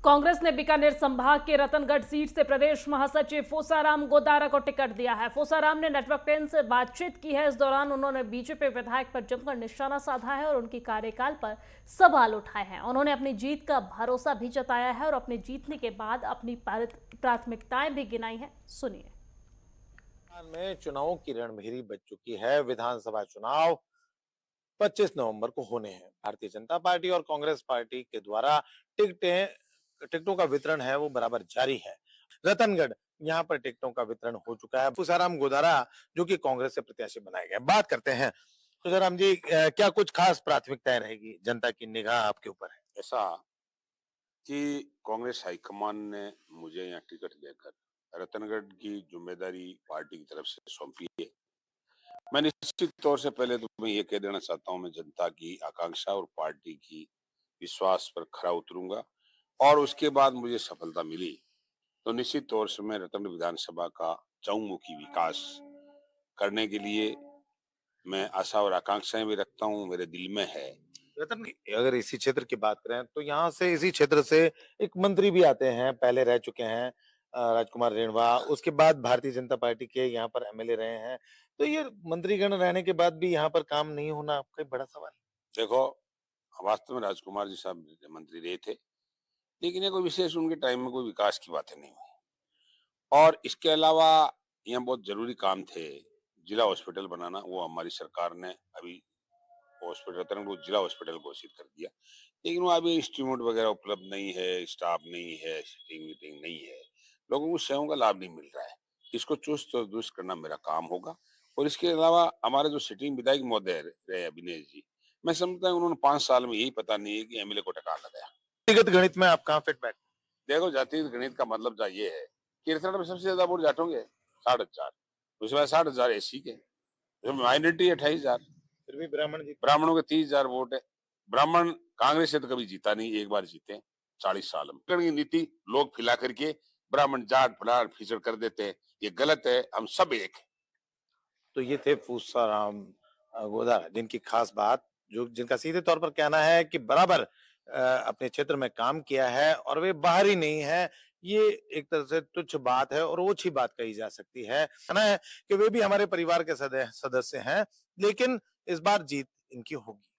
कांग्रेस ने बीकानेर संभाग के रतनगढ़ सीट से प्रदेश महासचिव फोसाराम गोदारा को टिकट दिया है। फोसाराम ने नेटवर्क 10 से बातचीत की है। इस दौरान उन्होंने बीजेपी विधायक पर जमकर निशाना साधा है और उनकी कार्यकाल पर सवाल उठाए हैं। उन्होंने अपनी जीत का भरोसा भी जताया है और अपने जीतने के बाद अपनी प्राथमिकताएं भी गिनाई हैं। सुनिए। में चुनावों की रणभेरी बज चुकी है। विधानसभा चुनाव 25 नवंबर को होने हैं। भारतीय जनता पार्टी और कांग्रेस पार्टी के द्वारा टिकटों का वितरण है वो बराबर जारी है। रतनगढ़ यहाँ पर टिकटों का वितरण हो चुका है। फोसाराम गोदारा जो कि कांग्रेस से प्रत्याशी बनाए गए। बात करते हैं फोसाराम जी, क्या कुछ खास प्राथमिकताएं रहेगी? जनता की निगाह आपके ऊपर है। ऐसा कि कांग्रेस हाईकमान ने मुझे यहाँ टिकट देकर रतनगढ़ की जिम्मेदारी पार्टी की तरफ से सौंपी है। मैं निश्चित तौर से पहले तो मैं ये कह देना चाहता हूँ, मैं जनता की आकांक्षा और पार्टी की विश्वास पर खरा उतरूंगा और उसके बाद मुझे सफलता मिली तो निश्चित तौर से मैं रतनगढ़ विधानसभा का चहुमुखी विकास करने के लिए मैं आशा और आकांक्षाएं भी रखता हूँ, मेरे दिल में है। रतन, अगर इसी क्षेत्र की बात करें तो यहाँ से इसी क्षेत्र से एक मंत्री भी आते हैं, पहले रह चुके हैं राजकुमार रेणवा। उसके बाद भारतीय जनता पार्टी के यहाँ पर एमएलए रहे हैं। तो ये मंत्रीगण रहने के बाद भी यहाँ पर काम नहीं होना कोई बड़ा सवाल? देखो, वास्तव में राजकुमार जी साहब मंत्री रहे थे, लेकिन ये कोई विशेष उनके टाइम में कोई विकास की बातें नहीं हुई। और इसके अलावा यहाँ बहुत जरूरी काम थे, जिला हॉस्पिटल बनाना, वो हमारी सरकार ने अभी हॉस्पिटल रतनगढ़ जिला हॉस्पिटल घोषित कर दिया, लेकिन वो अभी इंस्ट्रूमेंट वगैरह उपलब्ध नहीं है, स्टाफ नहीं है, सीटिंग वीटिंग नहीं है, लोगों को सेवाओं का लाभ नहीं मिल रहा है। इसको चुस्त और दुरुस्त करना मेरा काम होगा। और इसके अलावा हमारे जो सिटिंग विधायक महोदय रहे अभिनेश जी, मैं समझता हूँ उन्होंने 5 साल में यही पता नहीं है कि एमएलए को टका लगाया। व्यक्तिगत गणित में आप कहाँ फिट बैठ? देखो, जातीय गणित का मतलब ये है कि रतनगढ़ में सबसे ज्यादा वोट जाटों के 60,000, उसके बाद 60,000 एसी के, माइनॉरिटी 28,000, फिर भी ब्राह्मण जी, ब्राह्मणों के 30,000 वोट है। ब्राह्मण कांग्रेस से तो कभी जीता नहीं, एक बार जीते 40 साल में। की नीति लोग खिला करके ब्राह्मण जाट फलाट फीचड़ कर देते हैं, ये गलत है। हम सब एक है। तो ये थे फोसाराम गोदारा, जिनकी खास बात, जो जिनका सीधे तौर पर कहना है कि बराबर अपने क्षेत्र में काम किया है और वे बाहर ही नहीं है। ये एक तरह से तुच्छ बात है और ओछी बात कही जा सकती है। कहना है कि वे भी हमारे परिवार के सदस्य हैं, लेकिन इस बार जीत इनकी होगी।